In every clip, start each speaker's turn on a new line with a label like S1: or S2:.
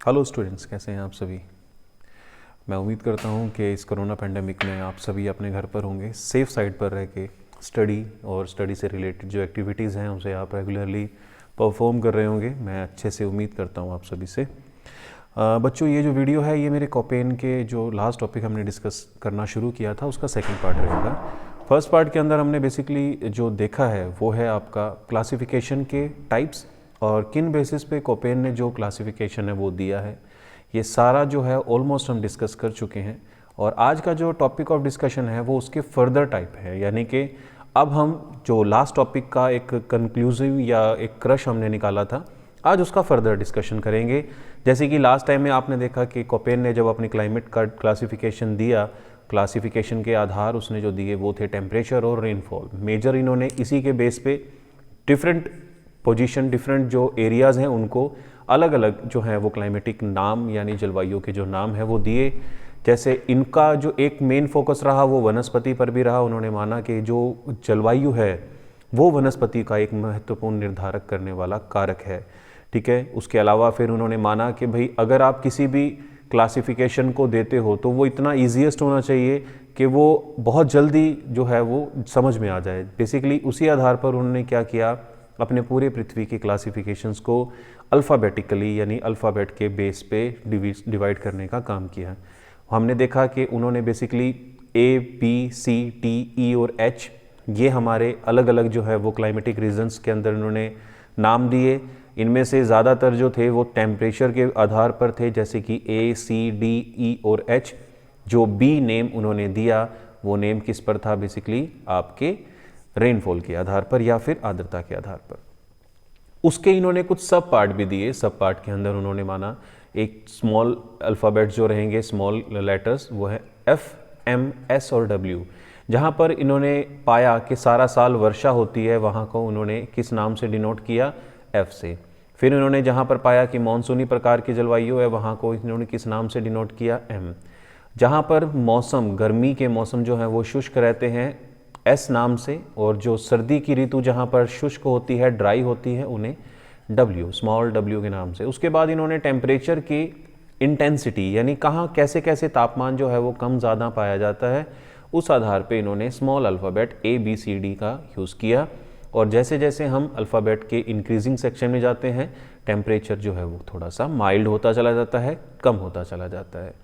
S1: Hello students, कैसे हैं आप सभी। मैं उम्मीद करता हूं कि इस कोरोना पेंडेमिक में आप सभी अपने घर पर होंगे, सेफ़ साइड पर रह के स्टडी और स्टडी से रिलेटेड जो एक्टिविटीज़ हैं उसे आप रेगुलरली परफॉर्म कर रहे होंगे। मैं अच्छे से उम्मीद करता हूं आप सभी से। बच्चों, ये जो वीडियो है ये मेरे कोपेन के जो लास्ट टॉपिक हमने डिस्कस करना शुरू किया था उसका सेकेंड पार्ट रहेगा। फर्स्ट पार्ट के अंदर हमने बेसिकली जो देखा है वो है आपका क्लासिफिकेशन के टाइप्स और किन बेसिस पे कोपेन ने जो क्लासिफिकेशन है वो दिया है। ये सारा जो है ऑलमोस्ट हम डिस्कस कर चुके हैं और आज का जो टॉपिक ऑफ डिस्कशन है वो उसके फर्दर टाइप है, यानी कि अब हम जो लास्ट टॉपिक का एक कंक्लूसिव या एक क्रश हमने निकाला था, आज उसका फर्दर डिस्कशन करेंगे। जैसे कि लास्ट टाइम में आपने देखा कि कोपेन ने जब अपनी क्लाइमेट का क्लासिफिकेशन दिया, क्लासिफिकेशन के आधार उसने जो दिए वो थे टेम्परेचर और रेनफॉल। मेजर इन्होंने इसी के बेस पे डिफरेंट पोजीशन, डिफरेंट जो एरियाज़ हैं उनको अलग अलग जो है वो क्लाइमेटिक नाम यानी जलवायु के जो नाम है वो दिए। जैसे इनका जो एक मेन फोकस रहा वो वनस्पति पर भी रहा। उन्होंने माना कि जो जलवायु है वो वनस्पति का एक महत्वपूर्ण निर्धारक करने वाला कारक है, ठीक है। उसके अलावा फिर उन्होंने माना कि भाई अगर आप किसी भी क्लासिफिकेशन को देते हो तो वो इतना ईजीएस्ट होना चाहिए कि वो बहुत जल्दी जो है वो समझ में आ जाए। बेसिकली उसी आधार पर उन्होंने क्या किया, अपने पूरे पृथ्वी की क्लासिफिकेशंस को अल्फ़ाबेटिकली यानी अल्फ़ाबेट के बेस पे डिवाइड करने का काम किया। हमने देखा कि उन्होंने basically A, B, C, D, E और H ये हमारे अलग अलग जो है वो क्लाइमेटिक रीजन्स के अंदर उन्होंने नाम दिए। इनमें से ज़्यादातर जो थे वो टेम्परेचर के आधार पर थे, जैसे कि A, C, D, E और H। जो B नेम उन्होंने दिया वो नेम किस पर था, बेसिकली आपके रेनफॉल के आधार पर या फिर आर्द्रता के आधार पर। उसके इन्होंने कुछ सब पार्ट भी दिए। सब पार्ट के अंदर उन्होंने माना एक स्मॉल अल्फ़ाबेट जो रहेंगे, स्मॉल लेटर्स, वो है F, M, S और W। जहाँ पर इन्होंने पाया कि सारा साल वर्षा होती है वहाँ को उन्होंने किस नाम से डिनोट किया, F से। फिर इन्होंने जहाँ पर पाया कि मानसूनी प्रकार की जलवायु है वहाँ को इन्होंने किस नाम से डिनोट किया, M। जहाँ पर मौसम, गर्मी के मौसम जो है वो शुष्क रहते हैं, S नाम से, और जो सर्दी की ऋतु जहाँ पर शुष्क होती है, ड्राई होती है, उन्हें W, स्मॉल W के नाम से। उसके बाद इन्होंने टेम्परेचर की इंटेंसिटी यानी कहाँ कैसे कैसे तापमान जो है वो कम ज़्यादा पाया जाता है, उस आधार पे इन्होंने small alphabet A, B, C, D का यूज़ किया। और जैसे जैसे हम अल्फ़ाबेट के इंक्रीजिंग सेक्शन में जाते हैं टेम्परेचर जो है वो थोड़ा सा माइल्ड होता चला जाता है, कम होता चला जाता है।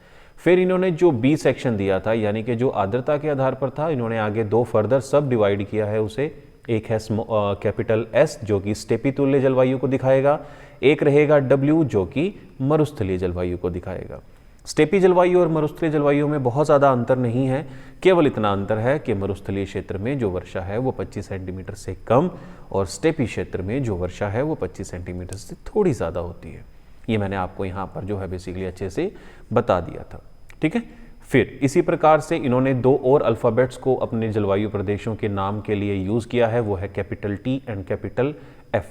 S1: फिर इन्होंने जो बी सेक्शन दिया था यानी कि जो आर्द्रता के आधार पर था, इन्होंने आगे दो फर्दर सब डिवाइड किया है उसे। एक है कैपिटल S जो कि स्टेपी तुल्य जलवायु को दिखाएगा, एक रहेगा W जो कि मरुस्थलीय जलवायु को दिखाएगा। स्टेपी जलवायु और मरुस्थलीय जलवायु में बहुत ज़्यादा अंतर नहीं है, केवल इतना अंतर है कि मरुस्थलीय क्षेत्र में जो वर्षा है वो 25 सेंटीमीटर से कम और स्टेपी क्षेत्र में जो वर्षा है वो 25 सेंटीमीटर से थोड़ी ज़्यादा होती है। ये मैंने आपको यहाँ पर जो है बेसिकली अच्छे से बता दिया था, ठीक है। फिर इसी प्रकार से इन्होंने दो और अल्फ़ाबेट्स को अपने जलवायु प्रदेशों के नाम के लिए यूज़ किया है, वो है capital T and capital F।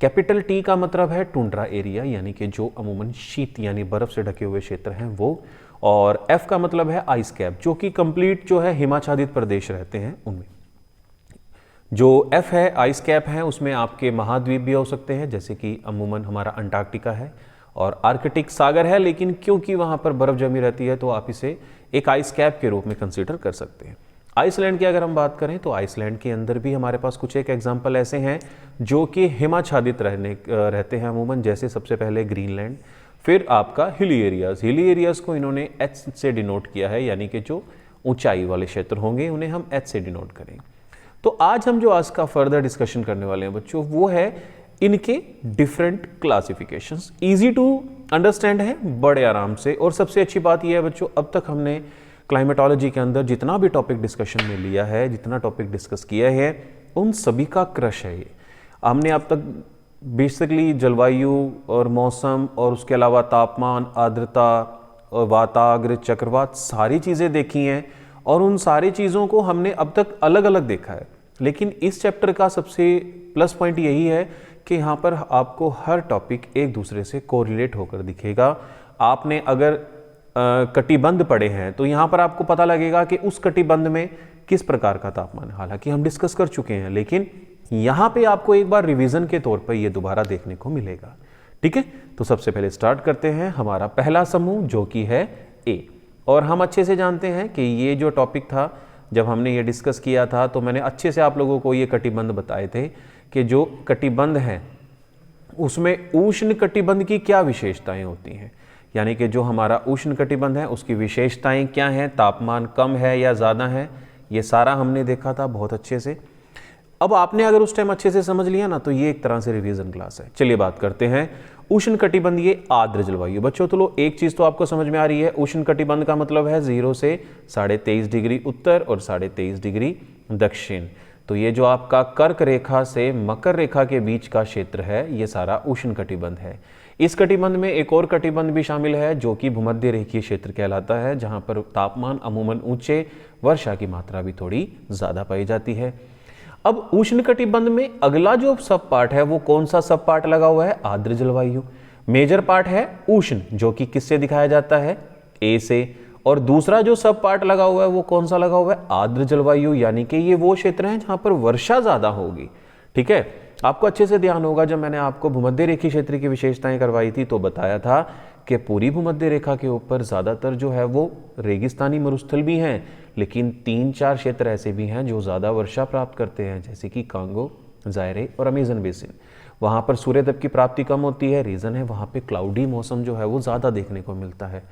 S1: Capital T का मतलब है टुंड्रा एरिया यानी कि जो अमूमन शीत यानी बर्फ़ से ढके हुए क्षेत्र हैं वो, और F का मतलब है आइस कैप जो कि कंप्लीट जो है हिमाच्छादित प्रदेश रहते हैं उनमें। जो F है, आइस कैप है, उसमें आपके महाद्वीप भी हो सकते हैं, जैसे कि अमूमन हमारा अंटार्कटिका है और आर्कटिक सागर है, लेकिन क्योंकि वहाँ पर बर्फ़ जमी रहती है तो आप इसे एक आइस कैप के रूप में कंसीडर कर सकते हैं। आइसलैंड की अगर हम बात करें तो आइसलैंड के अंदर भी हमारे पास कुछ एक एग्जाम्पल ऐसे हैं जो कि हिमाच्छादित रहते हैं अमूमन, जैसे सबसे पहले ग्रीनलैंड, फिर आपका हिली एरियाज़। हिली एरियाज़ को इन्होंने H से डिनोट किया है, यानी कि जो ऊंचाई वाले क्षेत्र होंगे उन्हें हम H से डिनोट करेंगे। तो आज हम जो आज का फर्दर डिस्कशन करने वाले हैं बच्चों वो है इनके different classifications. Easy to understand है, बड़े आराम से। और सबसे अच्छी बात यह है बच्चों, अब तक हमने क्लाइमेटोलॉजी के अंदर जितना भी टॉपिक डिस्कशन में लिया है, जितना टॉपिक डिस्कस किया है, उन सभी का क्रश है ये। हमने अब तक बेसिकली जलवायु और मौसम और उसके अलावा तापमान, आर्द्रता और वाताग्र, चक्रवात, सारी चीज़ें देखी हैं और उन सारी चीज़ों को हमने अब तक अलग अलग देखा है। लेकिन इस चैप्टर का सबसे प्लस पॉइंट यही है कि यहाँ पर आपको हर टॉपिक एक दूसरे से कोरिलेट होकर दिखेगा। आपने अगर कटिबंध पढ़े हैं तो यहाँ पर आपको पता लगेगा कि उस कटिबंध में किस प्रकार का तापमान है। हालांकि हम डिस्कस कर चुके हैं, लेकिन यहाँ पे आपको एक बार रिवीजन के तौर पर ये दोबारा देखने को मिलेगा, ठीक है, तो सबसे पहले स्टार्ट करते हैं हमारा पहला समूह जो कि है ए। और हम अच्छे से जानते हैं कि ये जो टॉपिक था, जब हमने ये डिस्कस किया था तो मैंने अच्छे से आप लोगों को ये कटिबंध बताए थे कि जो कटिबंध हैं उसमें उष्ण कटिबंध की क्या विशेषताएं होती हैं, यानी कि जो हमारा उष्ण कटिबंध है उसकी विशेषताएं क्या हैं, तापमान कम है या ज़्यादा है, ये सारा हमने देखा था बहुत अच्छे से। अब आपने अगर उस टाइम अच्छे से समझ लिया ना तो ये एक तरह से रिवीजन क्लास है। चलिए बात करते हैं उष्ण कटिबंधीय आर्द्र जलवायु। बच्चों तो लो एक चीज़ तो आपको समझ में आ रही है, उष्ण कटिबंध का मतलब है 0 से 23.5 डिग्री उत्तर और 23.5 डिग्री दक्षिण। तो ये जो आपका कर्क रेखा से मकर रेखा के बीच का क्षेत्र है ये सारा उष्ण कटिबंध है। इस कटिबंध में एक और कटिबंध भी शामिल है जो कि भूमध्य रेखीय क्षेत्र कहलाता है, जहां पर तापमान अमूमन ऊंचे, वर्षा की मात्रा भी थोड़ी ज़्यादा पाई जाती है। अब उष्ण कटिबंध में अगला जो सब पार्ट है वो कौन सा सब पार्ट लगा हुआ है, आर्द्र जलवायु। मेजर पार्ट है उष्ण जो कि किससे दिखाया जाता है, ए से, और दूसरा जो सब पार्ट लगा हुआ है वो कौन सा लगा हुआ है, आर्द्र जलवायु, यानी कि ये वो क्षेत्र है जहां पर वर्षा ज्यादा होगी। ठीक है, आपको अच्छे से ध्यान होगा जब मैंने आपको भूमध्य रेखीय क्षेत्र की विशेषताएं करवाई थी तो बताया था कि पूरी भूमध्य रेखा के ऊपर ज्यादातर जो है वो रेगिस्तानी मरुस्थल भी हैं, लेकिन 3-4 क्षेत्र ऐसे भी हैं जो ज्यादा वर्षा प्राप्त करते हैं, जैसे कि कांगो, जायरे और अमेजन बेसिन। वहां पर सूर्यदेव की प्राप्ति कम होती है, रीजन है वहां पे क्लाउडी मौसम जो है वो ज्यादा देखने को मिलता है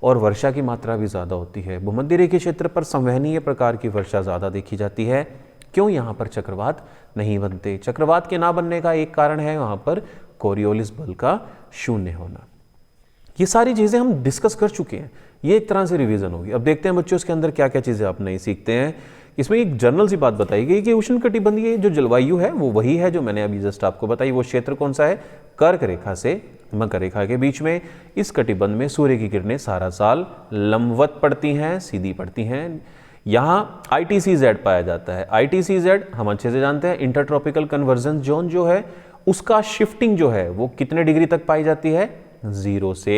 S1: और वर्षा की मात्रा भी ज़्यादा होती है। भूमध्य रेखीय क्षेत्र पर संवहनीय प्रकार की वर्षा ज़्यादा देखी जाती है। क्यों, यहाँ पर चक्रवात नहीं बनते। चक्रवात के ना बनने का एक कारण है वहाँ पर कोरियोलिस बल का शून्य होना। ये सारी चीज़ें हम डिस्कस कर चुके हैं, ये एक तरह से रिवीजन होगी। अब देखते हैं बच्चों इसके अंदर क्या क्या चीज़ें आप नहीं सीखते हैं। इसमें एक जनरल सी बात बताई गई कि उष्ण कटिबंधीय जो जलवायु है वो वही है जो मैंने अभी जस्ट आपको बताई। वो क्षेत्र कौन सा है, कर्क रेखा से मकर रेखा के बीच में। इस कटिबंध में सूर्य की किरणें सारा साल लंबवत पड़ती हैं, सीधी पड़ती हैं। यहाँ ITCZ पाया जाता है। ITCZ हम अच्छे से जानते हैं, इंटरट्रॉपिकल कन्वर्जेंस जोन जो है उसका शिफ्टिंग जो है वो कितने डिग्री तक पाई जाती है, 0 से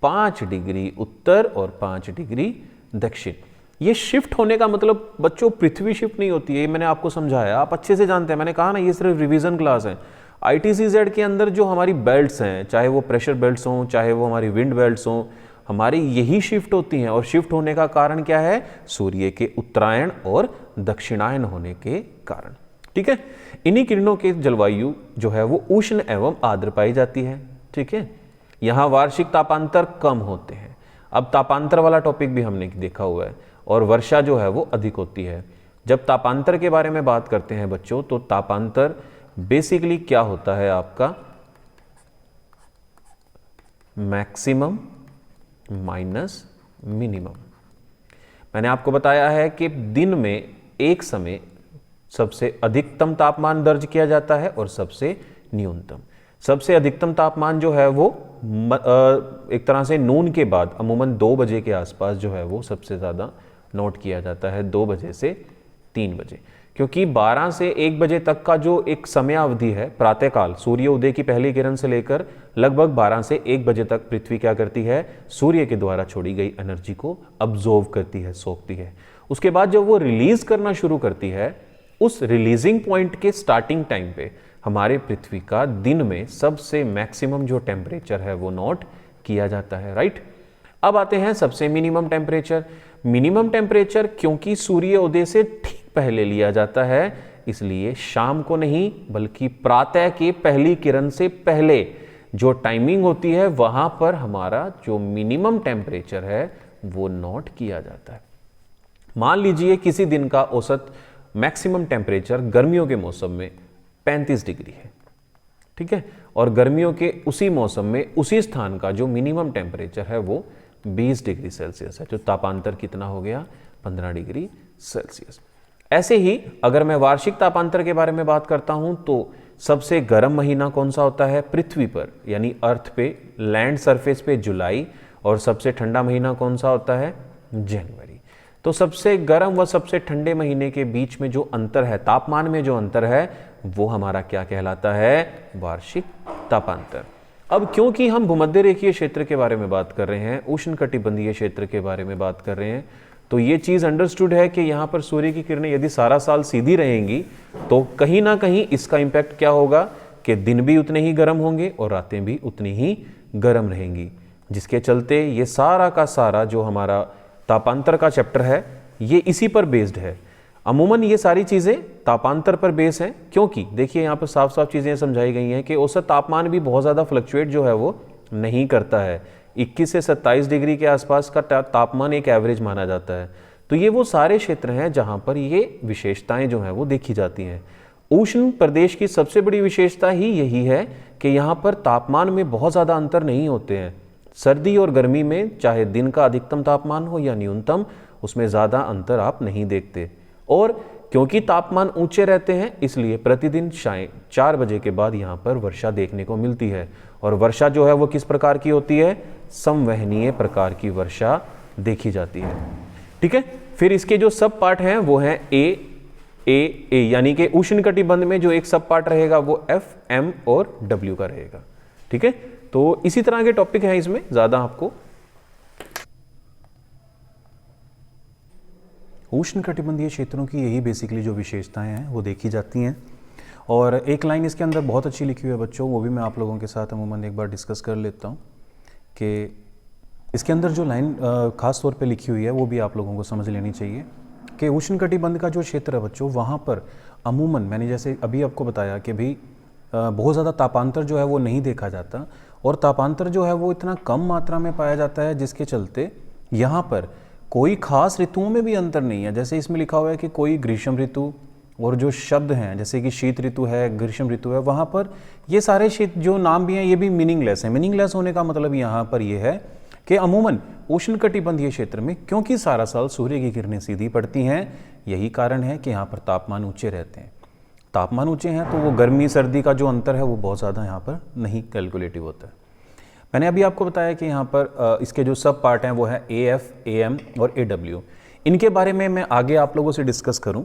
S1: 5 डिग्री उत्तर और 5 डिग्री दक्षिण। ये शिफ्ट होने का मतलब बच्चों पृथ्वी शिफ्ट नहीं होती है, ये मैंने आपको समझाया, आप अच्छे से जानते हैं। मैंने कहा ना ये सिर्फ रिवीजन क्लास है। ITCZ के अंदर जो हमारी बेल्ट्स हैं, चाहे वो प्रेशर बेल्ट्स हों, चाहे वो हमारी विंड बेल्ट्स हों, हमारी यही शिफ्ट होती हैं। और शिफ्ट होने का कारण क्या है, सूर्य के उत्तरायण और दक्षिणायन होने के कारण। ठीक है, इन्हीं किरणों के जलवायु जो है वो उष्ण एवं आर्द्र पाई जाती है। ठीक है, यहाँ वार्षिक तापांतर कम होते हैं। अब तापांतर वाला टॉपिक भी हमने देखा हुआ है, और वर्षा जो है वो अधिक होती है। जब तापांतर के बारे में बात करते हैं बच्चों, तो तापांतर बेसिकली क्या होता है आपका, मैक्सिमम माइनस मिनिमम। मैंने आपको बताया है कि दिन में एक समय सबसे अधिकतम तापमान दर्ज किया जाता है और सबसे न्यूनतम। सबसे अधिकतम तापमान जो है वो एक तरह से नून के बाद अमूमन 2 बजे के आसपास जो है वो सबसे ज़्यादा नोट किया जाता है, 2 बजे से 3 बजे, क्योंकि 12 से 1 बजे तक का जो एक समय अवधि है प्रातःकाल, सूर्य उदय की पहली किरण से लेकर लगभग 12 से 1 बजे तक पृथ्वी क्या करती है, सूर्य के द्वारा छोड़ी गई एनर्जी को अब्जॉर्व करती है, सोखती है। उसके बाद जब वो रिलीज करना शुरू करती है, उस रिलीजिंग पॉइंट के स्टार्टिंग टाइम पे हमारे पृथ्वी का दिन में सबसे मैक्सिमम जो टेम्परेचर है वो नोट किया जाता है। राइट, अब आते हैं सबसे मिनिमम टेम्परेचर। मिनिमम टेम्परेचर क्योंकि सूर्य उदय से ठीक पहले लिया जाता है, इसलिए शाम को नहीं बल्कि प्रातः के पहली किरण से पहले जो टाइमिंग होती है वहां पर हमारा जो मिनिमम टेम्परेचर है वो नोट किया जाता है। मान लीजिए किसी दिन का औसत मैक्सिमम टेम्परेचर गर्मियों के मौसम में 35 डिग्री है, ठीक है, और गर्मियों के उसी मौसम में उसी स्थान का जो मिनिमम टेम्परेचर है वो 20 डिग्री सेल्सियस है, जो तापांतर कितना हो गया, 15 डिग्री सेल्सियस। ऐसे ही अगर मैं वार्षिक तापांतर के बारे में बात करता हूं तो सबसे गर्म महीना कौन सा होता है पृथ्वी पर, यानी अर्थ पे, लैंड सरफेस पे, जुलाई, और सबसे ठंडा महीना कौन सा होता है, जनवरी। तो सबसे गर्म व सबसे ठंडे महीने के बीच में जो अंतर है, तापमान में जो अंतर है, वो हमारा क्या कहलाता है, वार्षिक तापांतर। अब क्योंकि हम भूमध्य रेखीय क्षेत्र के बारे में बात कर रहे हैं, उष्ण कटिबंधीय क्षेत्र के बारे में बात कर रहे हैं, तो ये चीज अंडरस्टूड है कि यहाँ पर सूर्य की किरणें यदि सारा साल सीधी रहेंगी तो कहीं ना कहीं इसका इंपैक्ट क्या होगा, कि दिन भी उतने ही गर्म होंगे और रातें भी उतनी ही गर्म रहेंगी, जिसके चलते ये सारा का सारा जो हमारा तापांतर का चैप्टर है ये इसी पर बेस्ड है। अमूमन ये सारी चीज़ें तापांतर पर बेस हैं, क्योंकि देखिए यहाँ पर साफ साफ चीज़ें समझाई गई हैं कि औसत तापमान भी बहुत ज़्यादा फ्लक्चुएट जो है वो नहीं करता है। 21 से 27 डिग्री के आसपास का तापमान एक एवरेज माना जाता है। तो ये वो सारे क्षेत्र हैं जहाँ पर ये विशेषताएं जो हैं वो देखी जाती हैं। उष्ण प्रदेश की सबसे बड़ी विशेषता ही यही है कि यहाँ पर तापमान में बहुत ज़्यादा अंतर नहीं होते हैं। सर्दी और गर्मी में चाहे दिन का अधिकतम तापमान हो या न्यूनतम, उसमें ज़्यादा अंतर आप नहीं देखते। और क्योंकि तापमान ऊंचे रहते हैं इसलिए प्रतिदिन शाम 4 बजे के बाद यहाँ पर वर्षा देखने को मिलती है। और वर्षा जो है वो किस प्रकार की होती है? संवहनीय प्रकार की वर्षा देखी जाती है। ठीक है, फिर इसके जो सब पार्ट हैं वो हैं ए, यानी कि उष्णकटिबंध में जो एक सब पार्ट रहेगा वो एफ, एम और डब्ल्यू का रहेगा। ठीक है, तो इसी तरह के टॉपिक हैं इसमें, ज़्यादा आपको उष्णकटिबंधीय क्षेत्रों की यही बेसिकली जो विशेषताएं हैं वो देखी जाती हैं। और एक लाइन इसके अंदर बहुत अच्छी लिखी हुई है बच्चों, वो भी मैं आप लोगों के साथ अमूमन एक बार डिस्कस कर लेता हूँ कि इसके अंदर जो लाइन ख़ास तौर पे लिखी हुई है वो भी आप लोगों को समझ लेनी चाहिए कि उष्णकटिबंध का जो क्षेत्र है बच्चों, वहाँ पर अमूमन मैंने जैसे अभी आपको बताया कि भाई बहुत ज़्यादा तापांतर जो है वो नहीं देखा जाता, और तापांतर जो है वो इतना कम मात्रा में पाया जाता है जिसके चलते यहाँ पर कोई खास ऋतुओं में भी अंतर नहीं है। जैसे इसमें लिखा हुआ है कि कोई ग्रीष्म ऋतु, और जो शब्द हैं जैसे कि शीत ऋतु है, ग्रीष्म ऋतु है, वहाँ पर ये सारे शीत जो नाम भी हैं ये भी मीनिंगलेस हैं। मीनिंगलेस होने का मतलब यहाँ पर ये है कि अमूमन उष्णकटिबंधीय क्षेत्र में क्योंकि सारा साल सूर्य की किरणें सीधी पड़ती हैं, यही कारण है कि यहाँ पर तापमान ऊँचे रहते हैं। तापमान ऊँचे हैं तो वो गर्मी सर्दी का जो अंतर है वो बहुत ज़्यादा यहाँ पर नहीं कैलकुलेटिव होता है। मैंने अभी आपको बताया कि यहाँ पर इसके जो सब पार्ट हैं वो है ए एफ, ए एम और ए डब्ल्यू। इनके बारे में मैं आगे आप लोगों से डिस्कस करूँ,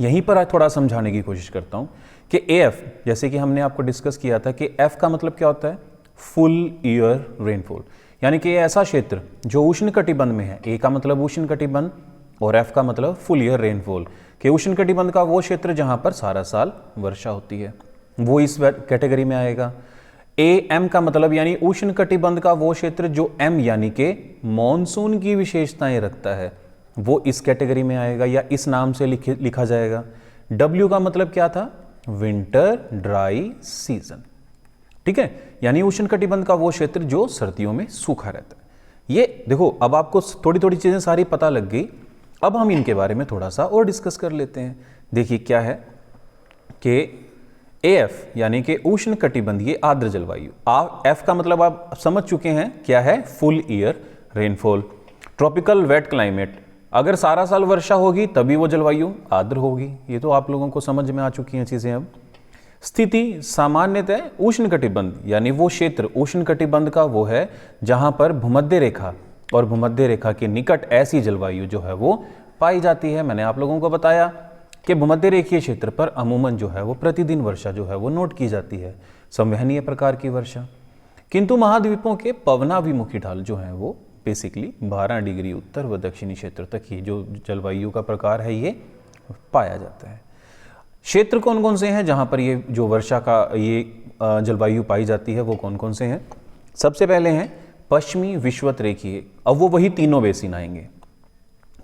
S1: यहीं पर थोड़ा समझाने की कोशिश करता हूँ कि ए एफ, जैसे कि हमने आपको डिस्कस किया था कि एफ का मतलब क्या होता है? फुल ईयर रेनफॉल, यानी कि ऐसा क्षेत्र जो उष्णकटिबंध में है। ए का मतलब उष्णकटिबंध और एफ का मतलब फुल ईयर रेनफॉल, कि उष्णकटिबंध का वो क्षेत्र जहाँ पर सारा साल वर्षा होती है, वो इस कैटेगरी में आएगा। ए एम का मतलब यानी उष्णकटिबंध का वो क्षेत्र जो एम यानी कि मॉनसून की विशेषताएं रखता है, वो इस कैटेगरी में आएगा या इस नाम से लिखा जाएगा। डब्ल्यू का मतलब क्या था? Winter dry season. ठीक है, यानी उष्णकटिबंध का वो क्षेत्र जो सर्दियों में सूखा रहता है। ये देखो, अब आपको थोड़ी थोड़ी चीजें सारी पता लग गई। अब हम इनके बारे में थोड़ा सा और डिस्कस कर लेते हैं। देखिए क्या है कि एफ यानी कि उष्णकटिबंधीय आर्द्र जलवायु। एफ का मतलब आप समझ चुके हैं क्या है? Full year rainfall. Tropical wet climate, अगर सारा साल वर्षा होगी तभी वो जलवायु आर्द्र होगी। ये तो आप लोगों को समझ में आ चुकी हैं चीजें। अब स्थिति सामान्यतः उष्णकटिबंध, यानी वो क्षेत्र उष्णकटिबंध का वो है जहां पर भूमध्य रेखा और भूमध्य रेखा के निकट ऐसी जलवायु जो है वो पाई जाती है। मैंने आप लोगों को बताया कि भूमध्य रेखीय क्षेत्र पर अमूमन जो है वो प्रतिदिन वर्षा जो है वो नोट की जाती है, संवहनीय प्रकार की वर्षा। किंतु महाद्वीपों के पवनाभिमुखी ढाल जो है वो बेसिकली 12 डिग्री उत्तर व दक्षिणी क्षेत्र तक ही जो जलवायु का प्रकार है ये पाया जाता है। क्षेत्र कौन कौन से हैं जहाँ पर ये जो वर्षा का ये जलवायु पाई जाती है, वो कौन कौन से हैं? सबसे पहले हैं पश्चिमी विषुवत रेखीय। अब वो वही तीनों बेसिन आएंगे।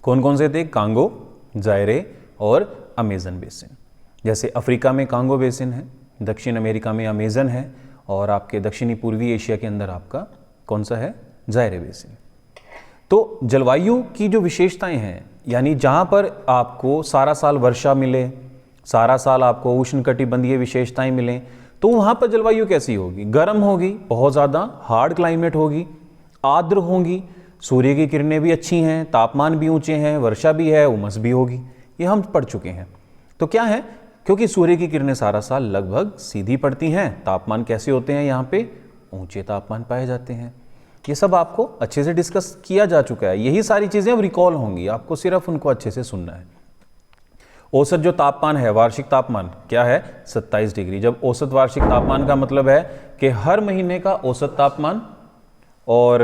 S1: कौन कौन से थे? कांगो, जायरे और अमेजन बेसिन। जैसे अफ्रीका में कांगो बेसिन है, दक्षिण अमेरिका में अमेजन है, और आपके दक्षिणी पूर्वी एशिया के अंदर आपका कौन सा है? जायरे बेसिन। तो जलवायु की जो विशेषताएं हैं, यानी जहां पर आपको सारा साल वर्षा मिले, सारा साल आपको उष्णकटिबंधीय विशेषताएं मिलें, तो वहां पर जलवायु कैसी होगी? गर्म होगी, बहुत ज़्यादा हार्ड क्लाइमेट होगी, आर्द्र होगी, सूर्य की किरणें भी अच्छी हैं, तापमान भी ऊंचे हैं, वर्षा भी है, उमस भी होगी। ये हम पढ़ चुके हैं। तो क्या है, क्योंकि सूर्य की किरणें सारा साल लगभग सीधी पड़ती हैं, तापमान कैसे होते हैं? यहाँ पे ऊंचे तापमान पाए जाते हैं। ये सब आपको अच्छे से डिस्कस किया जा चुका है। यही सारी चीज़ें अब रिकॉल होंगी, आपको सिर्फ उनको अच्छे से सुनना है। औसत जो तापमान है, वार्षिक तापमान क्या है? 27 डिग्री। जब औसत वार्षिक तापमान का मतलब है कि हर महीने का औसत तापमान और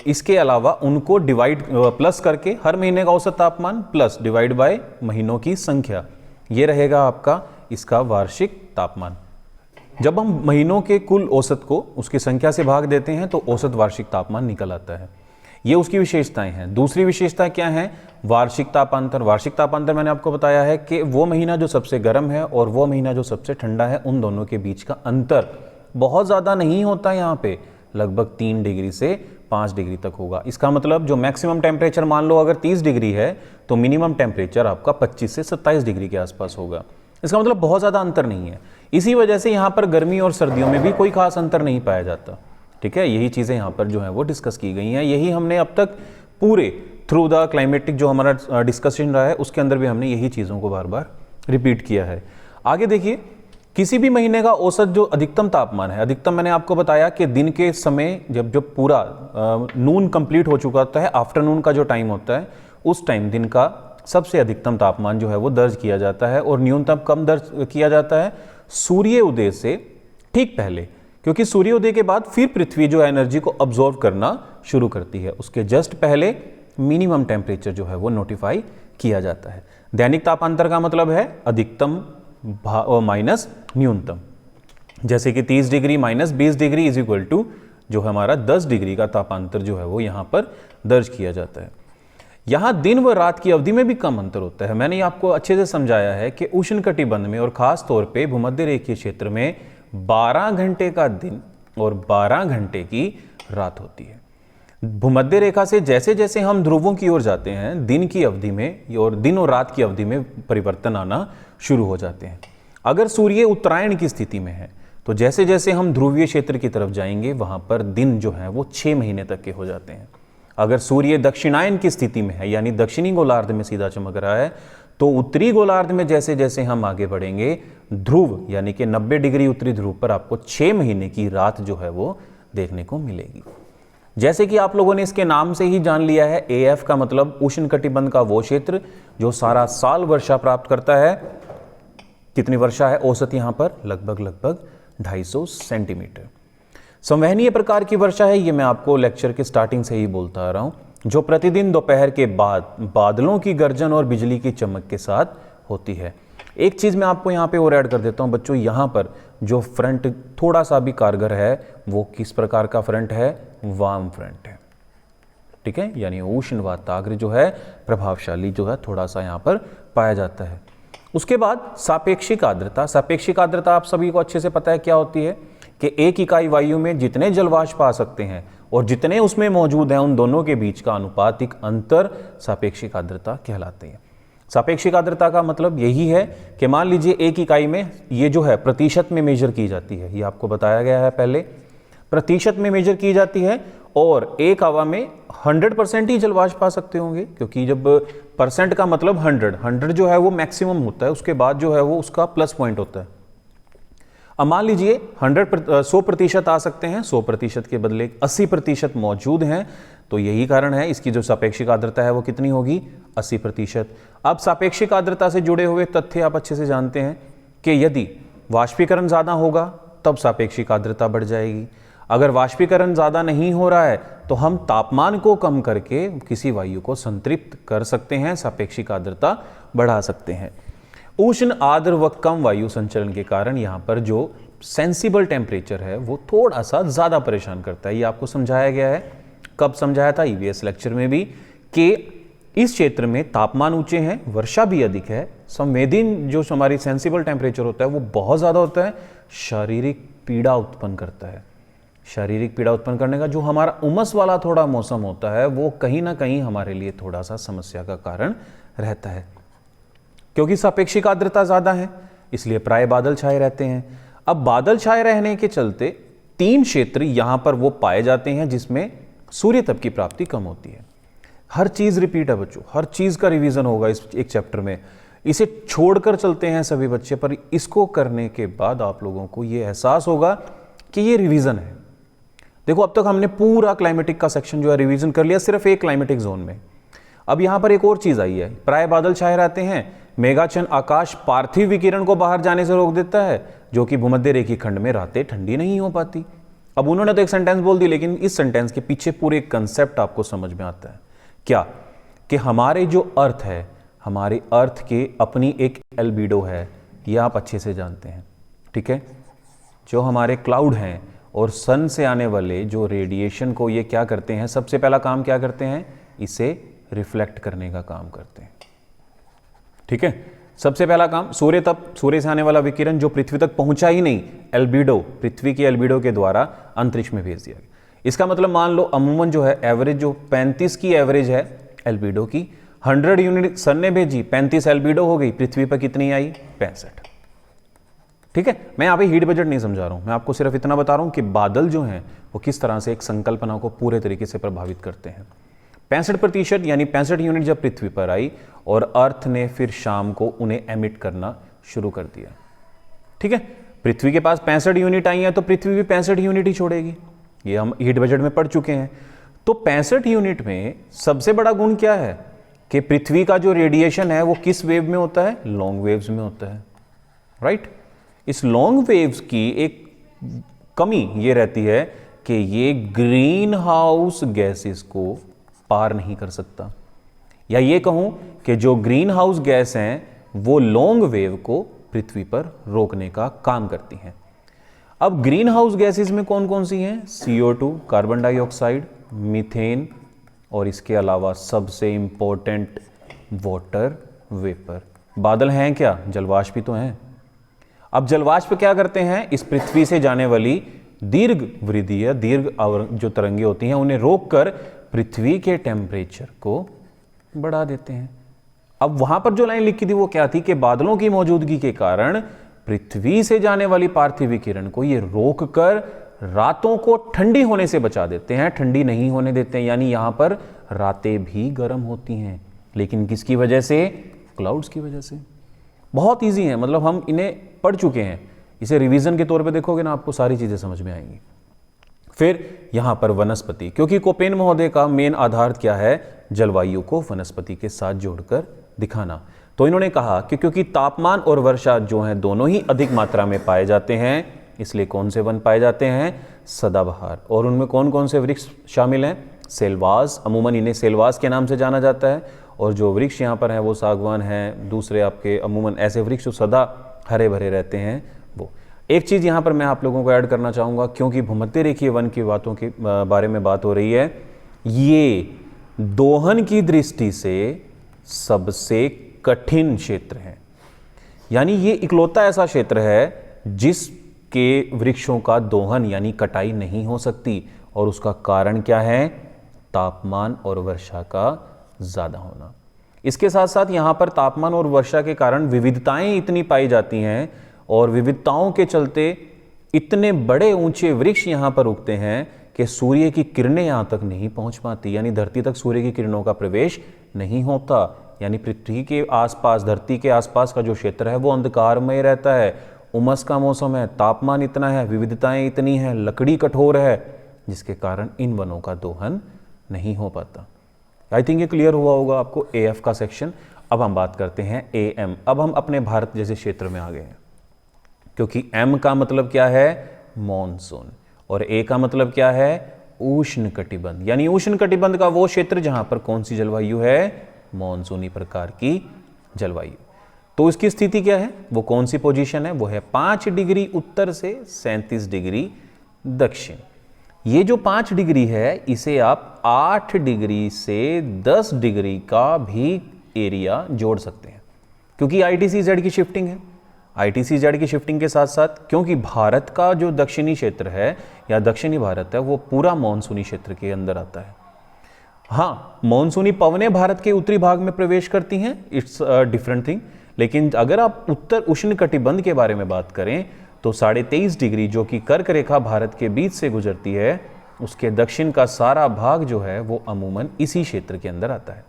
S1: इसके अलावा उनको डिवाइड प्लस करके हर महीने का औसत तापमान प्लस डिवाइड बाय महीनों की संख्या, ये रहेगा आपका इसका वार्षिक तापमान। जब हम महीनों के कुल औसत को उसकी संख्या से भाग देते हैं तो औसत वार्षिक तापमान निकल आता है। ये उसकी विशेषताएं हैं। दूसरी विशेषता क्या है? वार्षिक तापांतर। वार्षिक तापांतर मैंने आपको बताया है कि वो महीना जो सबसे गर्म है और वो महीना जो सबसे ठंडा है, उन दोनों के बीच का अंतर बहुत ज़्यादा नहीं होता। यहाँ पे लगभग 3 डिग्री से 5 डिग्री तक होगा। इसका मतलब जो मैक्सिमम टेम्परेचर मान लो अगर 30 डिग्री है तो मिनिमम टेम्परेचर आपका 25 से 27 डिग्री के आसपास होगा। इसका मतलब बहुत ज़्यादा अंतर नहीं है। इसी वजह से यहाँ पर गर्मी और सर्दियों में भी कोई खास अंतर नहीं पाया जाता। ठीक है, यही चीज़ें यहाँ पर जो है वो डिस्कस की गई हैं। यही हमने अब तक पूरे थ्रू द क्लाइमेटिक जो हमारा डिस्कशन रहा है उसके अंदर भी हमने यही चीज़ों को बार बार रिपीट किया है। आगे देखिए, किसी भी महीने का औसत जो अधिकतम तापमान है, अधिकतम मैंने आपको बताया कि दिन के समय जब जब पूरा नून कंप्लीट हो चुका होता है, आफ्टरनून का जो टाइम होता है, उस टाइम दिन का सबसे अधिकतम तापमान जो है वो दर्ज किया जाता है। और न्यूनतम कब दर्ज किया जाता है? सूर्य उदय से ठीक पहले, क्योंकि सूर्योदय के बाद फिर पृथ्वी जो एनर्जी को अब्जॉर्व करना शुरू करती है, उसके जस्ट पहले मिनिमम टेम्परेचर जो है वो नोटिफाई किया जाता है। दैनिक तापांतर का मतलब है अधिकतम माइनस न्यूनतम। जैसे कि 30 degree minus 20 degree is equal to जो हमारा 10 डिग्री का तापांतर जो है वो यहाँ पर दर्ज किया जाता है। यहाँ दिन व रात की अवधि में भी कम अंतर होता है। मैंने आपको अच्छे से समझाया है कि उष्णकटिबंध में और खास तौर पे भूमध्य रेखीय क्षेत्र में 12 घंटे का दिन और 12 घंटे की रात होती है। भूमध्य रेखा से जैसे जैसे हम ध्रुवों की ओर जाते हैं, दिन की अवधि में और दिन और रात की अवधि में परिवर्तन आना शुरू हो जाते हैं। अगर सूर्य उत्तरायण की स्थिति में है तो जैसे जैसे हम ध्रुवीय क्षेत्र की तरफ जाएंगे वहां पर दिन जो है वो 6 महीने तक के हो जाते हैं। अगर सूर्य दक्षिणायन की स्थिति में है, यानी दक्षिणी गोलार्ध में सीधा चमक रहा है, तो उत्तरी गोलार्ध में जैसे जैसे हम आगे बढ़ेंगे, ध्रुव यानी कि 90 डिग्री उत्तरी ध्रुव पर आपको 6 महीने की रात जो है वो देखने को मिलेगी। जैसे कि आप लोगों ने इसके नाम से ही जान लिया है, AF का मतलब उष्णकटिबंध का वो क्षेत्र जो सारा साल वर्षा प्राप्त करता है। कितनी वर्षा है औसत यहाँ पर? लगभग 250 सेंटीमीटर। संवहनीय प्रकार की वर्षा है, ये मैं आपको लेक्चर के स्टार्टिंग से ही बोलता आ रहा हूँ, जो प्रतिदिन दोपहर के बाद बादलों की गर्जन और बिजली की चमक के साथ होती है। एक चीज़ मैं आपको यहाँ पे और ऐड कर देता हूँ बच्चों, यहाँ पर जो फ्रंट थोड़ा सा भी कारगर है वो किस प्रकार का फ्रंट है? वार्म फ्रंट है। ठीक है, यानी उष्ण वाताग्र जो है प्रभावशाली जो है थोड़ा सा यहाँ पर पाया जाता है। उसके बाद सापेक्षिक आर्द्रता। सापेक्षिक आर्द्रता आप सभी को अच्छे से पता है क्या होती है कि एक इकाई वायु में जितने जलवाष्प आ सकते हैं और जितने उसमें मौजूद हैं उन दोनों के बीच का अनुपातिक अंतर सापेक्षिक आर्द्रता कहलाते हैं। सापेक्षिक आर्द्रता का मतलब यही है कि मान लीजिए एक इकाई में ये जो है प्रतिशत में मेजर की जाती है, ये आपको बताया गया है पहले, प्रतिशत में मेजर की जाती है और एक हवा में 100% ही जलवाष्प आ सकते होंगे, क्योंकि जब परसेंट का मतलब 100 जो है वो मैक्सिमम होता है, उसके बाद जो है वो उसका प्लस पॉइंट होता है। अब मान लीजिए 100% आ सकते हैं, 100% के बदले 80% मौजूद हैं, तो यही कारण है इसकी जो सापेक्षिक आर्द्रता है वो कितनी होगी? 80%। अब सापेक्षिक आर्द्रता से जुड़े हुए तथ्य आप अच्छे से जानते हैं कि यदि वाष्पीकरण ज़्यादा होगा तब सापेक्षिक आर्द्रता बढ़ जाएगी। अगर वाष्पीकरण ज़्यादा नहीं हो रहा है तो हम तापमान को कम करके किसी वायु को संतृप्त कर सकते हैं, सापेक्षिक आर्द्रता बढ़ा सकते हैं। उष्ण, आर्द्र व कम वायु संचरण के कारण यहाँ पर जो सेंसिबल टेम्परेचर है वो थोड़ा सा ज़्यादा परेशान करता है। ये आपको समझाया गया है। कब समझाया था? EVS लेक्चर में भी, कि इस क्षेत्र में तापमान ऊंचे हैं, वर्षा भी अधिक है, संवेदन जो हमारी सेंसिबल टेम्परेचर होता है वो बहुत ज़्यादा होता है, शारीरिक पीड़ा उत्पन्न करता है। शारीरिक पीड़ा उत्पन्न करने का जो हमारा उमस वाला थोड़ा मौसम होता है वो कहीं ना कहीं हमारे लिए थोड़ा सा समस्या का कारण रहता है। क्योंकि सापेक्षिक आर्द्रता ज़्यादा है इसलिए प्राय बादल छाए रहते हैं। अब बादल छाए रहने के चलते 3 क्षेत्र यहाँ पर वो पाए जाते हैं जिसमें सूर्य तप की प्राप्ति कम होती है। हर चीज़ रिपीट है बच्चों, हर चीज़ का रिवीजन होगा इस एक चैप्टर में। इसे छोड़कर चलते हैं सभी बच्चे, पर इसको करने के बाद आप लोगों को ये एहसास होगा कि ये रिवीजन है। देखो, अब तक हमने पूरा क्लाइमेटिक का सेक्शन जो है रिवीजन कर लिया सिर्फ एक क्लाइमेटिक जोन में। अब यहाँ पर एक और चीज़ आई है, प्राय बादल छाए रहते हैं, मेघाच्छन्न आकाश पार्थिव विकिरण को बाहर जाने से रोक देता है, जो कि भूमध्य रेखी खंड में रातें ठंडी नहीं हो पाती। अब उन्होंने तो एक सेंटेंस बोल दी, लेकिन इस सेंटेंस के पीछे पूरे कंसेप्ट आपको समझ में आता है। क्या? कि हमारे जो अर्थ है, हमारे अर्थ के अपनी एक एल्बिडो है, ये आप अच्छे से जानते हैं। ठीक है, जो हमारे क्लाउड हैं और सन से आने वाले जो रेडिएशन को ये क्या करते हैं, सबसे पहला काम क्या करते हैं, इसे रिफ्लेक्ट करने का काम करते हैं। ठीक है, सबसे पहला काम सूर्य से आने वाला विकिरण जो पृथ्वी तक पहुंचा ही नहीं, एल्बिडो, पृथ्वी की एल्बिडो के द्वारा अंतरिक्ष में भेज दिया गया। इसका मतलब मान लो अमूमन जो है एवरेज, जो 35 की एवरेज है एल्बिडो की, 100 यूनिट सन ने भेजी, 35 एल्बिडो हो गई, पृथ्वी पर कितनी आई, 65। ठीक है, मैं यहाँ पे हीट बजट नहीं समझा रहा हूं, मैं आपको सिर्फ इतना बता रहा हूं कि बादल जो हैं वो किस तरह से एक संकल्पना को पूरे तरीके से प्रभावित करते हैं। 65% यानी 65 यूनिट जब पृथ्वी पर आई और अर्थ ने फिर शाम को उन्हें एमिट करना शुरू कर दिया। ठीक है, पृथ्वी के पास 65 यूनिट आई हैं तो पृथ्वी भी 65 यूनिट ही छोड़ेगी, ये हम हीट बजट में पढ़ चुके हैं। तो 65 यूनिट में सबसे बड़ा गुण क्या है कि पृथ्वी का जो रेडिएशन है वो किस वेव में होता है, लॉन्ग वेव्स में होता है, राइट। इस लॉन्ग वेव्स की एक कमी ये रहती है कि ये ग्रीन हाउस गैसेस को पार नहीं कर सकता, या ये कहूं कि जो ग्रीन हाउस गैस हैं वो लॉन्ग वेव को पृथ्वी पर रोकने का काम करती हैं। अब ग्रीन हाउस गैसेस में कौन कौन सी हैं, CO2 कार्बन डाइऑक्साइड, मीथेन, और इसके अलावा सबसे इंपॉर्टेंट वाटर वेपर। बादल हैं क्या, जलवाष्प ही तो हैं। अब जलवाष्प क्या करते हैं, इस पृथ्वी से जाने वाली दीर्घ वृद्धि या दीर्घ जो तरंगे होती हैं उन्हें रोककर पृथ्वी के टेम्परेचर को बढ़ा देते हैं। अब वहां पर जो लाइन लिखी थी वो क्या थी कि बादलों की मौजूदगी के कारण पृथ्वी से जाने वाली पार्थिव विकिरण को ये रोककर रातों को ठंडी होने से बचा देते हैं, ठंडी नहीं होने देते हैं। यानी यहां पर रातें भी गर्म होती हैं, लेकिन किसकी वजह से, क्लाउड्स की वजह से। बहुत इजी है, मतलब हम इन्हें पढ़ चुके हैं, इसे रिवीजन के तौर पे देखोगे ना आपको सारी चीजें समझ में आएंगी। फिर यहां पर वनस्पति, क्योंकि कोपेन महोदय का मेन आधार क्या है, जलवायु को वनस्पति के साथ जोड़कर दिखाना। तो इन्होंने कहा कि क्योंकि तापमान और वर्षा जो है दोनों ही अधिक मात्रा में पाए जाते हैं, इसलिए कौन से वन पाए जाते हैं, सदाबहार। और उनमें कौन कौन से वृक्ष शामिल हैं, सेलवास, अमूमन इन्हें सेलवास के नाम से जाना जाता है। और जो वृक्ष यहाँ पर हैं वो सागवान हैं, दूसरे आपके अमूमन ऐसे वृक्ष जो सदा हरे भरे रहते हैं वो। एक चीज़ यहाँ पर मैं आप लोगों को ऐड करना चाहूँगा, क्योंकि भूमध्य रेखीय वन की बातों के बारे में बात हो रही है, ये दोहन की दृष्टि से सबसे कठिन क्षेत्र है। यानी ये इकलौता ऐसा क्षेत्र है जिसके वृक्षों का दोहन यानी कटाई नहीं हो सकती। और उसका कारण क्या है, तापमान और वर्षा का ज़्यादा होना। इसके साथ साथ यहाँ पर तापमान और वर्षा के कारण विविधताएं इतनी पाई जाती हैं और विविधताओं के चलते इतने बड़े ऊंचे वृक्ष यहाँ पर उगते हैं कि सूर्य की किरणें यहाँ तक नहीं पहुँच पाती, यानी धरती तक सूर्य की किरणों का प्रवेश नहीं होता। यानी पृथ्वी के आसपास, धरती के आसपास का जो क्षेत्र है वो अंधकारमय रहता है, उमस का मौसम है, तापमान इतना है, विविधताएं इतनी हैं, लकड़ी कठोर है, जिसके कारण इन वनों का दोहन नहीं हो पाता। आई थिंक ये क्लियर हुआ होगा आपको AF का सेक्शन। अब हम बात करते हैं AM। अब हम अपने भारत जैसे क्षेत्र में आ गए हैं, क्योंकि M का मतलब क्या है, मॉनसून, और A का मतलब क्या है, उष्ण कटिबंध। यानी उष्ण कटिबंध का वो क्षेत्र जहां पर कौन सी जलवायु है, मॉनसूनी प्रकार की जलवायु। तो इसकी स्थिति क्या है, वो कौन सी पोजीशन है, वो है 5 डिग्री उत्तर से 37 डिग्री दक्षिण। ये जो 5 डिग्री है इसे आप 8 डिग्री से 10 डिग्री का भी एरिया जोड़ सकते हैं, क्योंकि ITCZ की शिफ्टिंग है। ITCZ की शिफ्टिंग के साथ साथ क्योंकि भारत का जो दक्षिणी क्षेत्र है या दक्षिणी भारत है वो पूरा मानसूनी क्षेत्र के अंदर आता है। हाँ, मानसूनी पवनें भारत के उत्तरी भाग में प्रवेश करती हैं, इट्स डिफरेंट थिंग। लेकिन अगर आप उत्तर उष्ण कटिबंध के बारे में बात करें तो 23.5 डिग्री जो कि कर्क रेखा भारत के बीच से गुजरती है, उसके दक्षिण का सारा भाग जो है वो अमूमन इसी क्षेत्र के अंदर आता है।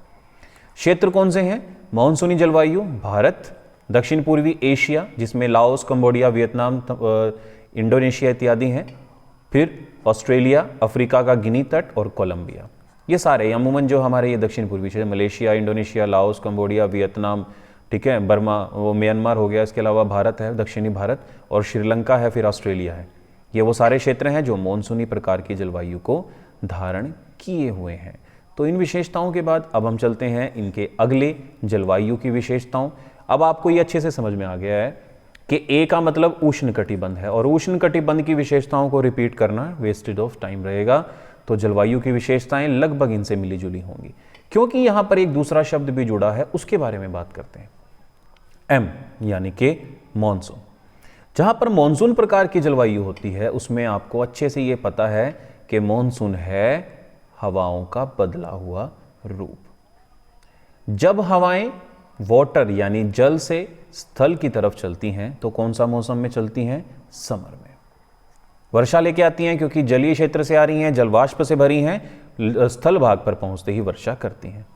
S1: क्षेत्र कौन से हैं, मानसूनी जलवायु भारत, दक्षिण पूर्वी एशिया जिसमें लाओस, कंबोडिया, वियतनाम, इंडोनेशिया इत्यादि हैं, फिर ऑस्ट्रेलिया, अफ्रीका का गिनी तट और कोलंबिया। ये सारे अमूमन जो हमारे ये दक्षिण पूर्वी क्षेत्र, Malaysia, Indonesia, Laos, Cambodia, Vietnam, ठीक है, बर्मा, वो म्यांमार हो गया, इसके अलावा भारत है, दक्षिणी भारत, और श्रीलंका है, फिर ऑस्ट्रेलिया है। ये वो सारे क्षेत्र हैं जो मानसूनी प्रकार की जलवायु को धारण किए हुए हैं। तो इन विशेषताओं के बाद अब हम चलते हैं इनके अगले जलवायु की विशेषताओं। अब आपको ये अच्छे से समझ में आ गया है कि ए का मतलब उष्णकटिबंध है, और उष्णकटिबंध की विशेषताओं को रिपीट करना वेस्टेज ऑफ टाइम रहेगा। तो जलवायु की विशेषताएं लगभग इनसे मिली जुली होंगी। क्योंकि यहां पर एक दूसरा शब्द भी जुड़ा है, उसके बारे में बात करते हैं। एम यानी कि मॉनसून। जहां पर मॉनसून प्रकार की जलवायु होती है उसमें आपको अच्छे से यह पता है कि मॉनसून है हवाओं का बदला हुआ रूप। जब हवाएं वाटर यानी जल से स्थल की तरफ चलती हैं तो कौन सा मौसम में चलती हैं? समर में। वर्षा लेके आती हैं क्योंकि जलीय क्षेत्र से आ रही हैं, जलवाष्प से भरी हैं, स्थल भाग पर पहुंचते ही वर्षा करती हैं।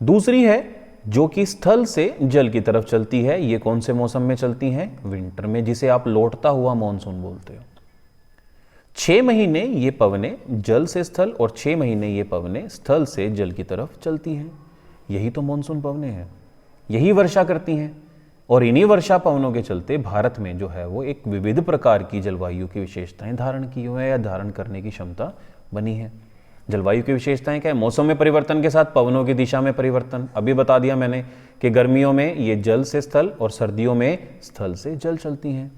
S1: दूसरी है जो कि स्थल से जल की तरफ चलती है, ये कौन से मौसम में चलती हैं? विंटर में, जिसे आप लौटता हुआ मॉनसून बोलते हो। 6 महीने ये पवनें जल से स्थल और 6 महीने ये पवनें स्थल से जल की तरफ चलती हैं। यही तो मॉनसून पवनें हैं, यही वर्षा करती हैं। और इन्हीं वर्षा पवनों के चलते भारत में जो है वो एक विविध प्रकार की जलवायु की विशेषताएं धारण की हुई है या धारण करने की क्षमता बनी है। जलवायु की विशेषताएं क्या है? मौसम में परिवर्तन के साथ पवनों की दिशा में परिवर्तन। अभी बता दिया मैंने कि गर्मियों में ये जल से स्थल और सर्दियों में स्थल से जल चलती हैं।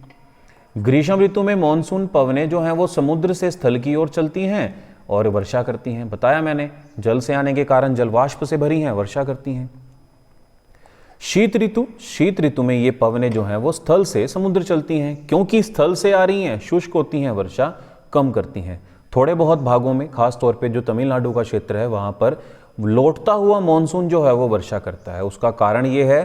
S1: ग्रीष्म ऋतु में मॉनसून पवनें जो हैं वो समुद्र से स्थल की ओर चलती हैं और वर्षा करती हैं। बताया मैंने, जल से आने के कारण जलवाष्प से भरी हैं, वर्षा करती हैं। शीत ऋतु में ये पवनें जो हैं वो स्थल से समुद्र चलती हैं, क्योंकि स्थल से आ रही हैं, शुष्क होती हैं, वर्षा कम करती हैं। थोड़े बहुत भागों में, खास तौर पे जो तमिलनाडु का क्षेत्र है, वहां पर लौटता हुआ मॉनसून जो है वो वर्षा करता है। उसका कारण ये है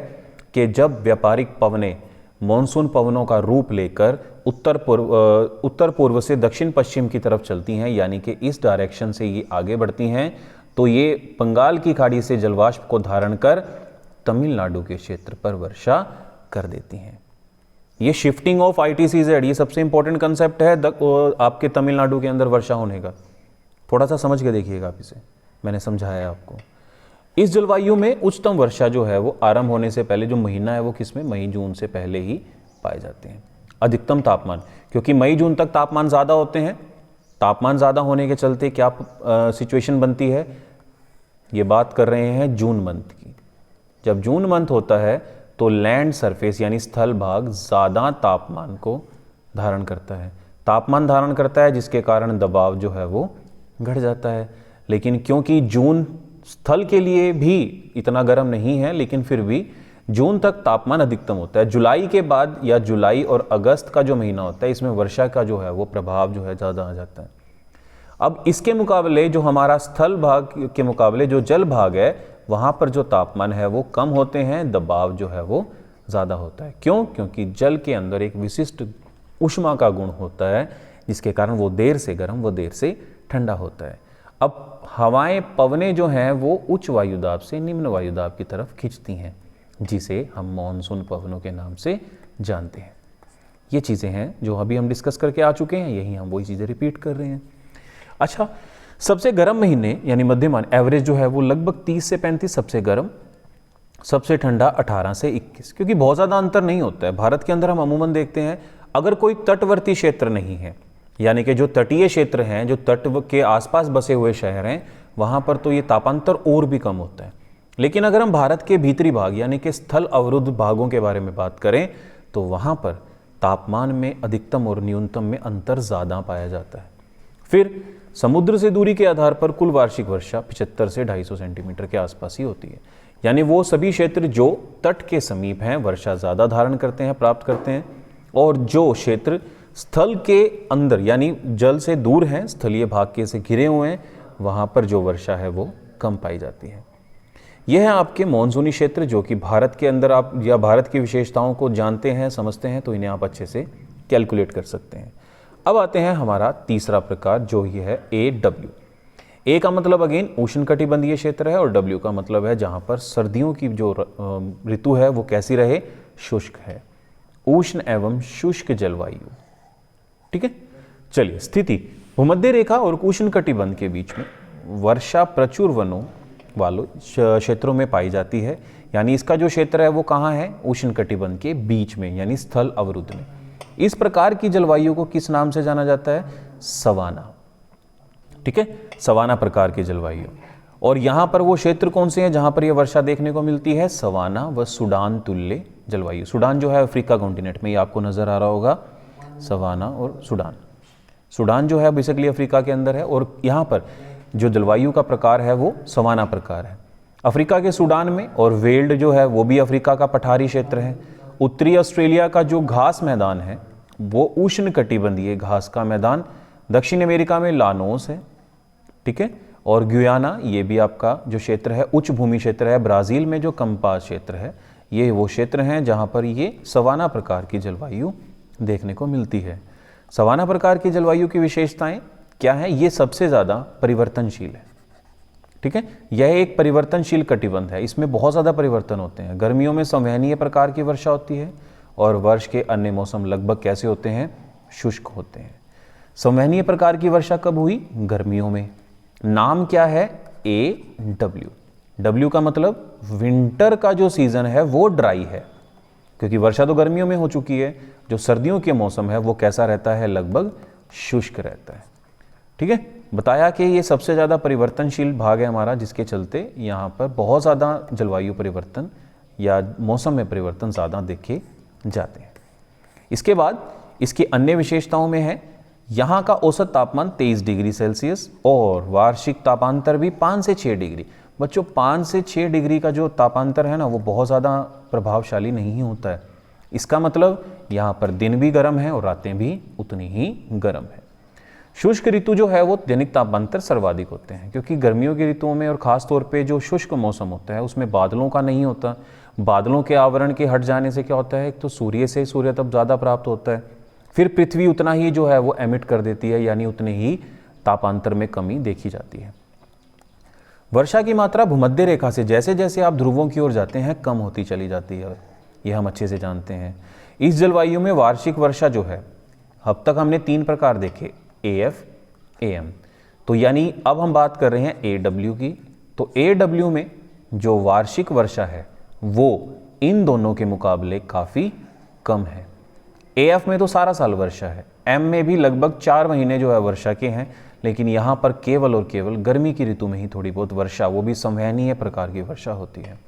S1: कि जब व्यापारिक पवनें मॉनसून पवनों का रूप लेकर उत्तर पूर्व से दक्षिण पश्चिम की तरफ चलती हैं, यानी कि इस डायरेक्शन से ये आगे बढ़ती हैं, तो ये बंगाल की खाड़ी से जलवाष्प को धारण कर तमिलनाडु के क्षेत्र पर वर्षा कर देती हैं। ये शिफ्टिंग ऑफ ITCZ, ये सबसे इंपॉर्टेंट कंसेप्ट है आपके तमिलनाडु के अंदर वर्षा होने का। थोड़ा सा समझ के देखिएगा आप इसे, मैंने समझाया है आपको। इस जलवायु में उच्चतम वर्षा जो है वो आरंभ होने से पहले, जो महीना है वो किसमें? मई जून से पहले ही पाए जाते हैं। अधिकतम तापमान, क्योंकि मई जून तक तापमान ज़्यादा होते हैं, तापमान ज़्यादा होने के चलते क्या सिचुएशन बनती है? ये बात कर रहे हैं जून मंथ की। जब जून मंथ होता है तो लैंड सरफेस यानी स्थल भाग ज़्यादा तापमान को धारण करता है, तापमान धारण करता है, जिसके कारण दबाव जो है वो घट जाता है। लेकिन क्योंकि जून स्थल के लिए भी इतना गर्म नहीं है, लेकिन फिर भी जून तक तापमान अधिकतम होता है। जुलाई के बाद या जुलाई और अगस्त का जो महीना होता है, इसमें वर्षा का जो है वो प्रभाव जो है ज़्यादा आ जाता है। अब इसके मुकाबले जो हमारा स्थल भाग के मुकाबले जो जल भाग है, वहाँ पर जो तापमान है वो कम होते हैं, दबाव जो है वो ज़्यादा होता है। क्यों? क्योंकि जल के अंदर एक विशिष्ट ऊष्मा का गुण होता है, जिसके कारण वो देर से गर्म, वो देर से ठंडा होता है। अब हवाएं, पवनें जो हैं वो उच्च वायुदाब से निम्न वायुदाब की तरफ खींचती हैं, जिसे हम मॉनसून पवनों के नाम से जानते हैं। ये चीज़ें हैं जो अभी हम डिस्कस करके आ चुके हैं, यही हम वही चीज़ें रिपीट कर रहे हैं। अच्छा, सबसे गर्म महीने यानी मध्यमान एवरेज जो है वो लगभग 30 से 35 सबसे गर्म, सबसे ठंडा 18 से 21, क्योंकि बहुत ज़्यादा अंतर नहीं होता है। भारत के अंदर हम अमूमन देखते हैं, अगर कोई तटवर्ती क्षेत्र नहीं है, यानी कि जो तटीय क्षेत्र हैं, जो तट के आसपास बसे हुए शहर हैं, वहाँ पर तो ये तापांतर और भी कम होता है। लेकिन अगर हम भारत के भीतरी भाग यानी कि स्थल अवरुद्ध भागों के बारे में बात करें, तो वहाँ पर तापमान में अधिकतम और न्यूनतम में अंतर ज़्यादा पाया जाता है। फिर समुद्र से दूरी के आधार पर कुल वार्षिक वर्षा 75 से 250 सेंटीमीटर के आसपास ही होती है। यानी वो सभी क्षेत्र जो तट के समीप हैं वर्षा ज़्यादा धारण करते हैं, प्राप्त करते हैं, और जो क्षेत्र स्थल के अंदर यानी जल से दूर हैं, स्थलीय भाग के से घिरे हुए हैं, वहाँ पर जो वर्षा है वो कम पाई जाती है। यह है आपके मानसूनी क्षेत्र, जो कि भारत के अंदर आप या भारत की विशेषताओं को जानते हैं, समझते हैं, तो इन्हें आप अच्छे से कैलकुलेट कर सकते हैं। अब आते हैं हमारा तीसरा प्रकार, जो ये है AW। ए का मतलब अगेन उष्णकटिबंधीय क्षेत्र है, और W का मतलब है जहाँ पर सर्दियों की जो ऋतु है वो कैसी रहे? शुष्क है, उष्ण एवं शुष्क जलवायु। ठीक है, चलिए। स्थिति भूमध्य रेखा और उष्णकटिबंध के बीच में वर्षा प्रचुर वनों वालों क्षेत्रों में पाई जाती है। यानी इसका जो क्षेत्र है वो कहाँ है? उष्णकटिबंध के बीच में, यानी स्थल अवरुद्ध में। इस प्रकार की जलवायु को किस नाम से जाना जाता है? सवाना। ठीक है, सवाना प्रकार की जलवायु। और यहाँ पर वो क्षेत्र कौन से हैं जहाँ पर यह वर्षा देखने को मिलती है? सवाना व सूडान तुल्य जलवायु। सूडान जो है अफ्रीका कॉन्टिनेंट में, ये आपको नज़र आ रहा होगा, सवाना और सूडान। सूडान जो है बेसिकली अफ्रीका के अंदर है और यहाँ पर जो जलवायु का प्रकार है वो सवाना प्रकार है। अफ्रीका के सूडान में और वेल्ड जो है वो भी अफ्रीका का पठारी क्षेत्र है। उत्तरी ऑस्ट्रेलिया का जो घास मैदान है वो उष्ण कटिबंधीय घास का मैदान। दक्षिण अमेरिका में लानोस है, ठीक है, और गुयाना ये भी आपका जो क्षेत्र है उच्च भूमि क्षेत्र है। ब्राज़ील में जो कंपास क्षेत्र है ये वो क्षेत्र हैं जहाँ पर ये सवाना प्रकार की जलवायु देखने को मिलती है। सवाना प्रकार की जलवायु की विशेषताएं क्या हैं? ये सबसे ज़्यादा परिवर्तनशील है, ठीक है। यह एक परिवर्तनशील कटिबंध है, इसमें बहुत ज़्यादा परिवर्तन होते हैं। गर्मियों में संवहनीय प्रकार की वर्षा होती है और वर्ष के अन्य मौसम लगभग कैसे होते हैं? शुष्क होते हैं। संवहनीय प्रकार की वर्षा कब हुई? गर्मियों में। नाम क्या है? AW। W का मतलब विंटर का जो सीजन है वो ड्राई है, क्योंकि वर्षा तो गर्मियों में हो चुकी है। जो सर्दियों के मौसम है वो कैसा रहता है? लगभग शुष्क रहता है, ठीक है। बताया कि ये सबसे ज़्यादा परिवर्तनशील भाग है हमारा, जिसके चलते यहाँ पर बहुत ज़्यादा जलवायु परिवर्तन या मौसम में परिवर्तन ज़्यादा देखे जाते हैं। इसके बाद इसकी अन्य विशेषताओं में है यहाँ का औसत तापमान 23 डिग्री सेल्सियस और वार्षिक तापांतर भी 5 से 6 डिग्री। बच्चों 5 से 6 डिग्री का जो तापांतर है ना वो बहुत ज़्यादा प्रभावशाली नहीं होता है। इसका मतलब यहाँ पर दिन भी गर्म है और रातें भी उतनी ही गर्म है। शुष्क ऋतु जो है वो दैनिक तापांतर सर्वाधिक होते हैं, क्योंकि गर्मियों की ऋतुओं में और ख़ास तौर पे जो शुष्क मौसम होता है उसमें बादलों का नहीं होता। बादलों के आवरण के हट जाने से क्या होता है? एक तो सूर्य से सूर्य तप ज़्यादा प्राप्त होता है, फिर पृथ्वी उतना ही जो है वो एमिट कर देती है, यानी उतने ही तापांतर में कमी देखी जाती है। वर्षा की मात्रा भूमध्य रेखा से जैसे जैसे आप ध्रुवों की ओर जाते हैं कम होती चली जाती है, ये हम अच्छे से जानते हैं। इस जलवायु में वार्षिक वर्षा जो है, अब तक हमने 3 प्रकार देखे, AF, AM। तो यानी अब हम बात कर रहे हैं AW की। तो AW में जो वार्षिक वर्षा है वो इन दोनों के मुकाबले काफ़ी कम है। AF में तो सारा साल वर्षा है, M में भी लगभग 4 महीने जो है वर्षा के हैं, लेकिन यहाँ पर केवल और केवल गर्मी की ऋतु में ही थोड़ी बहुत वर्षा, वो भी संवहनीय प्रकार की वर्षा होती है।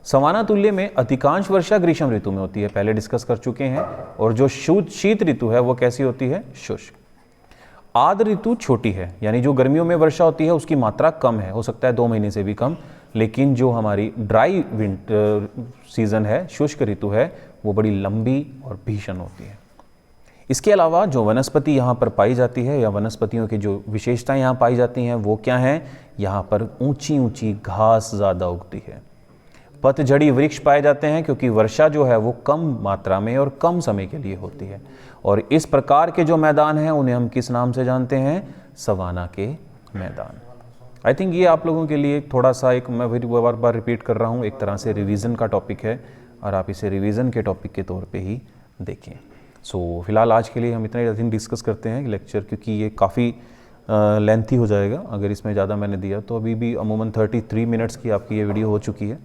S1: सवाना तुल्य में अधिकांश वर्षा ग्रीष्म ऋतु में होती है, पहले डिस्कस कर चुके हैं। और जो शीत ऋतु है वो कैसी होती है? शुष्क। आर्द्र ऋतु छोटी है, यानी जो गर्मियों में वर्षा होती है उसकी मात्रा कम है, हो सकता है 2 महीने से भी कम। लेकिन जो हमारी ड्राई विंटर सीजन है, शुष्क ऋतु है, वो बड़ी लंबी और भीषण होती है। इसके अलावा जो वनस्पति यहाँ पर पाई जाती है या वनस्पतियों की जो विशेषताएं यहाँ पाई जाती हैं वो क्या हैं? यहाँ पर ऊंची ऊंची घास ज़्यादा उगती है। पतझड़ी वृक्ष पाए जाते हैं, क्योंकि वर्षा जो है वो कम मात्रा में और कम समय के लिए होती है। और इस प्रकार के जो मैदान हैं उन्हें हम किस नाम से जानते हैं? सवाना के मैदान। आई थिंक ये आप लोगों के लिए थोड़ा सा एक, मैं फिर बार बार रिपीट कर रहा हूँ, एक तरह से रिवीजन का टॉपिक है और आप इसे रिवीजन के टॉपिक के तौर पे ही देखें। सो फिलहाल आज के लिए हम इतना ही डिस्कस करते हैं लेक्चर, क्योंकि ये काफ़ी लेंथी हो जाएगा अगर इसमें ज़्यादा मैंने दिया तो। अभी भी अमूमन 33 मिनट्स की आपकी ये वीडियो हो चुकी है।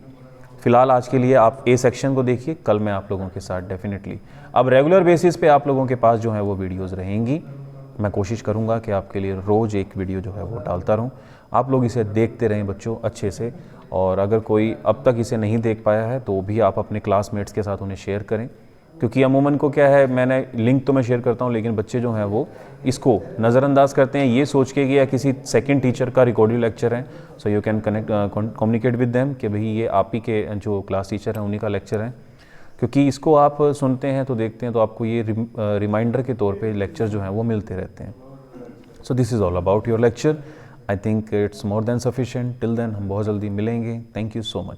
S1: फिलहाल आज के लिए आप A सेक्शन को देखिए, कल मैं आप लोगों के साथ डेफिनेटली अब रेगुलर बेसिस पे आप लोगों के पास जो है वो वीडियोस रहेंगी। मैं कोशिश करूंगा कि आपके लिए रोज़ एक वीडियो जो है वो डालता रहूं। आप लोग इसे देखते रहें बच्चों अच्छे से, और अगर कोई अब तक इसे नहीं देख पाया है तो भी आप अपने क्लासमेट्स के साथ उन्हें शेयर करें, क्योंकि अमूमन को क्या है, मैंने लिंक तो मैं शेयर करता हूँ लेकिन बच्चे जो हैं वो इसको नज़रअंदाज करते हैं ये सोच के कि या किसी सेकंड टीचर का रिकॉर्डेड लेक्चर है। So you can communicate with them कि भाई ये आप ही के जो क्लास टीचर हैं उन्हीं का लेक्चर है, क्योंकि इसको आप सुनते हैं तो देखते हैं तो आपको ये रिमाइंडर के तौर पे लेक्चर जो हैं वो मिलते रहते हैं। So this is all about your lecture. I think it's more than sufficient. Till then हम बहुत जल्दी मिलेंगे। Thank you so much.